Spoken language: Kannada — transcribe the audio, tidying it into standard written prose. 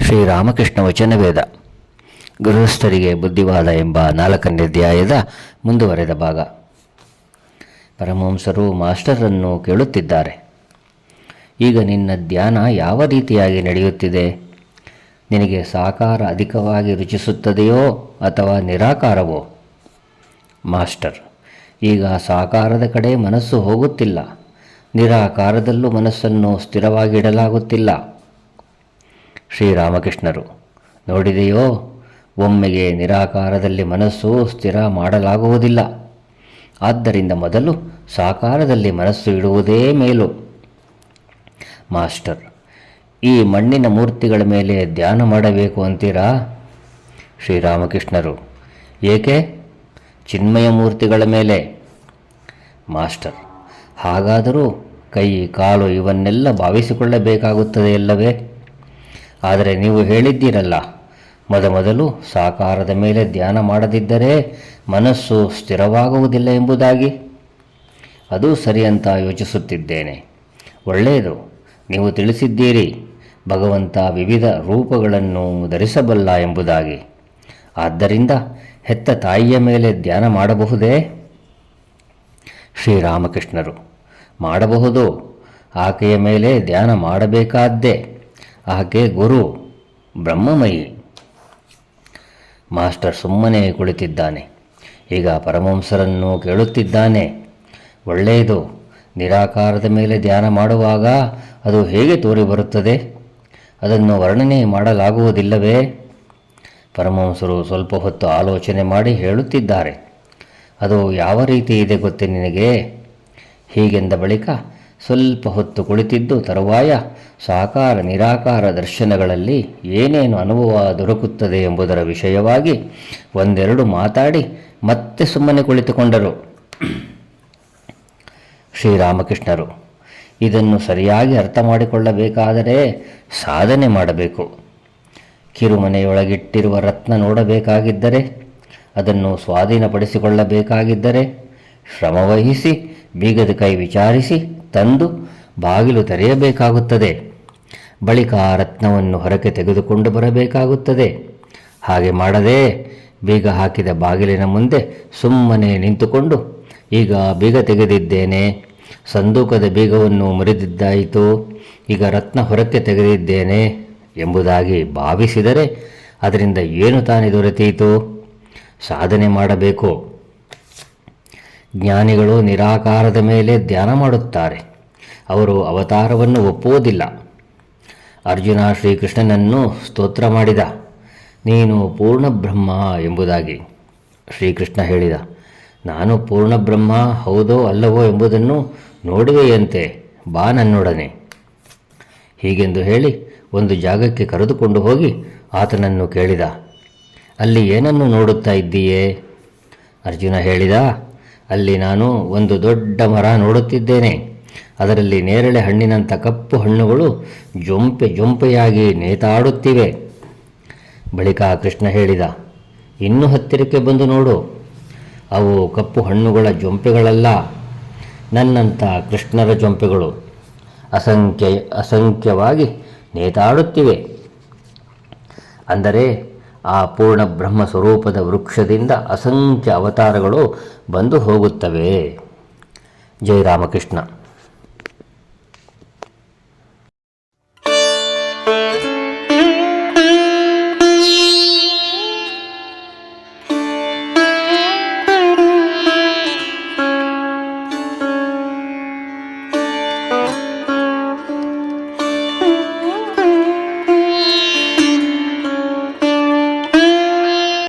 ಶ್ರೀರಾಮಕೃಷ್ಣ ವಚನವೇದ ಗೃಹಸ್ಥರಿಗೆ ಬುದ್ಧಿವಾದ ಎಂಬ 4ನೇ ಅಧ್ಯಾಯದ ಮುಂದುವರೆದ ಭಾಗ. ಪರಮಹಂಸರು ಮಾಸ್ಟರನ್ನು ಕೇಳುತ್ತಿದ್ದಾರೆ. ಈಗ ನಿನ್ನ ಧ್ಯಾನ ಯಾವ ರೀತಿಯಾಗಿ ನಡೆಯುತ್ತಿದೆ? ನಿನಗೆ ಸಾಕಾರ ಅಧಿಕವಾಗಿ ರುಚಿಸುತ್ತದೆಯೋ ಅಥವಾ ನಿರಾಕಾರವೋ? ಮಾಸ್ಟರ್: ಈಗ ಸಾಕಾರದ ಕಡೆ ಮನಸ್ಸು ಹೋಗುತ್ತಿಲ್ಲ, ನಿರಾಕಾರದಲ್ಲೂ ಮನಸ್ಸನ್ನು ಸ್ಥಿರವಾಗಿಡಲಾಗುತ್ತಿಲ್ಲ. ಶ್ರೀರಾಮಕೃಷ್ಣರು: ನೋಡಿದೆಯೋ, ಒಮ್ಮೆಗೆ ನಿರಾಕಾರದಲ್ಲಿ ಮನಸ್ಸು ಸ್ಥಿರ ಮಾಡಲಾಗುವುದಿಲ್ಲ. ಆದ್ದರಿಂದ ಮೊದಲು ಸಾಕಾರದಲ್ಲಿ ಮನಸ್ಸು ಇಡುವುದೇ ಮೇಲು. ಮಾಸ್ಟರ್: ಈ ಮಣ್ಣಿನ ಮೂರ್ತಿಗಳ ಮೇಲೆ ಧ್ಯಾನ ಮಾಡಬೇಕು ಅಂತೀರಾ? ಶ್ರೀರಾಮಕೃಷ್ಣರು: ಏಕೆ? ಚಿನ್ಮಯ ಮೂರ್ತಿಗಳ ಮೇಲೆ. ಮಾಸ್ಟರ್: ಹಾಗಾದರೂ ಕೈ ಕಾಲು ಇವನ್ನೆಲ್ಲ ಭಾವಿಸಿಕೊಳ್ಳಬೇಕಾಗುತ್ತದೆಯಲ್ಲವೇ? ಆದರೆ ನೀವು ಹೇಳಿದ್ದೀರಲ್ಲ, ಮೊದಲು ಸಾಕಾರದ ಮೇಲೆ ಧ್ಯಾನ ಮಾಡದಿದ್ದರೆ ಮನಸ್ಸು ಸ್ಥಿರವಾಗುವುದಿಲ್ಲ ಎಂಬುದಾಗಿ. ಅದು ಸರಿ ಅಂತ ಯೋಚಿಸುತ್ತಿದ್ದೇನೆ. ಒಳ್ಳೆಯದು, ನೀವು ತಿಳಿಸಿದ್ದೀರಿ ಭಗವಂತ ವಿವಿಧ ರೂಪಗಳನ್ನು ಧರಿಸಬಲ್ಲ ಎಂಬುದಾಗಿ. ಆದ್ದರಿಂದ ಹೆತ್ತ ತಾಯಿಯ ಮೇಲೆ ಧ್ಯಾನ ಮಾಡಬಹುದೇ? ಶ್ರೀರಾಮಕೃಷ್ಣರು: ಮಾಡಬಹುದು. ಆಕೆಯ ಮೇಲೆ ಧ್ಯಾನ ಮಾಡಬೇಕಾದ್ದೇ. ಆಕೆ ಗುರು, ಬ್ರಹ್ಮಮಯಿ. ಮಾಸ್ಟರ್ ಸುಮ್ಮನೆ ಕುಳಿತಿದ್ದಾನೆ. ಈಗ ಪರಮಹಂಸರನ್ನು ಕೇಳುತ್ತಿದ್ದಾನೆ. ಒಳ್ಳೆಯದು, ನಿರಾಕಾರದ ಮೇಲೆ ಧ್ಯಾನ ಮಾಡುವಾಗ ಅದು ಹೇಗೆ ತೋರಿಬರುತ್ತದೆ? ಅದನ್ನು ವರ್ಣನೆ ಮಾಡಲಾಗುವುದಿಲ್ಲವೇ? ಪರಮಹಂಸರು ಸ್ವಲ್ಪ ಹೊತ್ತು ಆಲೋಚನೆ ಮಾಡಿ ಹೇಳುತ್ತಿದ್ದಾರೆ. ಅದು ಯಾವ ರೀತಿ ಇದೆ ಗೊತ್ತೇ ನಿನಗೆ? ಹೀಗೆಂದ ಬಳಿಕ ಸ್ವಲ್ಪ ಹೊತ್ತು ಕುಳಿತಿದ್ದು ತರುವಾಯ ಸಾಕಾರ ನಿರಾಕಾರ ದರ್ಶನಗಳಲ್ಲಿ ಏನೇನು ಅನುಭವ ದೊರಕುತ್ತದೆ ಎಂಬುದರ ವಿಷಯವಾಗಿ ಒಂದೆರಡು ಮಾತಾಡಿ ಮತ್ತೆ ಸುಮ್ಮನೆ ಕುಳಿತುಕೊಂಡರು. ಶ್ರೀರಾಮಕೃಷ್ಣರು: ಇದನ್ನು ಸರಿಯಾಗಿ ಅರ್ಥ ಮಾಡಿಕೊಳ್ಳಬೇಕಾದರೆ ಸಾಧನೆ ಮಾಡಬೇಕು. ಕಿರುಮನೆಯೊಳಗಿಟ್ಟಿರುವ ರತ್ನ ನೋಡಬೇಕಾಗಿದ್ದರೆ, ಅದನ್ನು ಸ್ವಾಧೀನಪಡಿಸಿಕೊಳ್ಳಬೇಕಾಗಿದ್ದರೆ ಶ್ರಮವಹಿಸಿ ಬೀಗದ ಕೈ ವಿಚಾರಿಸಿ ತಂದು ಬಾಗಿಲು ತೆರೆಯಬೇಕಾಗುತ್ತದೆ. ಬಳಿಕ ಆ ರತ್ನವನ್ನು ಹೊರಗೆ ತೆಗೆದುಕೊಂಡು ಬರಬೇಕಾಗುತ್ತದೆ. ಹಾಗೆ ಮಾಡದೆ ಬೀಗ ಹಾಕಿದ ಬಾಗಿಲಿನ ಮುಂದೆ ಸುಮ್ಮನೆ ನಿಂತುಕೊಂಡು, ಈಗ ಬೀಗ ತೆಗೆದಿದ್ದೇನೆ, ಸಂದೂಕದ ಬೀಗವನ್ನು ಮುರಿದಿದ್ದಾಯಿತು, ಈಗ ರತ್ನ ಹೊರಕ್ಕೆ ತೆಗೆದಿದ್ದೇನೆ ಎಂಬುದಾಗಿ ಭಾವಿಸಿದರೆ ಅದರಿಂದ ಏನು ತಾನೇ ದೊರೆತೀತು? ಸಾಧನೆ ಮಾಡಬೇಕು. ಜ್ಞಾನಿಗಳು ನಿರಾಕಾರದ ಮೇಲೆ ಧ್ಯಾನ ಮಾಡುತ್ತಾರೆ. ಅವರು ಅವತಾರವನ್ನು ಒಪ್ಪುವುದಿಲ್ಲ. ಅರ್ಜುನ ಶ್ರೀಕೃಷ್ಣನನ್ನು ಸ್ತೋತ್ರ ಮಾಡಿದ, ನೀನು ಪೂರ್ಣ ಬ್ರಹ್ಮ ಎಂಬುದಾಗಿ. ಶ್ರೀಕೃಷ್ಣ ಹೇಳಿದ, ನಾನು ಪೂರ್ಣ ಬ್ರಹ್ಮ ಹೌದೋ ಅಲ್ಲವೋ ಎಂಬುದನ್ನು ನೋಡುವೆಯಂತೆ, ಬಾ ನನ್ನೊಡನೆ. ಹೀಗೆಂದು ಹೇಳಿ ಒಂದು ಜಾಗಕ್ಕೆ ಕರೆದುಕೊಂಡು ಹೋಗಿ ಆತನನ್ನು ಕೇಳಿದ, ಅಲ್ಲಿ ಏನನ್ನು ನೋಡುತ್ತಾ ಇದ್ದೀಯೇ? ಅರ್ಜುನ ಹೇಳಿದ, ಅಲ್ಲಿ ನಾನು ಒಂದು ದೊಡ್ಡ ಮರ ನೋಡುತ್ತಿದ್ದೇನೆ. ಅದರಲ್ಲಿ ನೇರಳೆ ಹಣ್ಣಿನಂಥ ಕಪ್ಪು ಹಣ್ಣುಗಳು ಜೊಂಪೆ ಜೊಂಪೆಯಾಗಿ ನೇತಾಡುತ್ತಿವೆ. ಬಳಿಕ ಕೃಷ್ಣ ಹೇಳಿದ, ಇನ್ನೂ ಹತ್ತಿರಕ್ಕೆ ಬಂದು ನೋಡು, ಅವು ಕಪ್ಪು ಹಣ್ಣುಗಳ ಜೊಂಪೆಗಳಲ್ಲ, ನನ್ನಂಥ ಕೃಷ್ಣರ ಜೊಂಪೆಗಳು ಅಸಂಖ್ಯವಾಗಿ ನೇತಾಡುತ್ತಿವೆ. ಅಂದರೆ ಆ ಪೂರ್ಣ ಬ್ರಹ್ಮ ಸ್ವರೂಪದ ವೃಕ್ಷದಿಂದ ಅಸಂಖ್ಯ ಅವತಾರಗಳು ಬಂದು ಹೋಗುತ್ತವೆ. ಜೈ ರಾಮಕೃಷ್ಣ.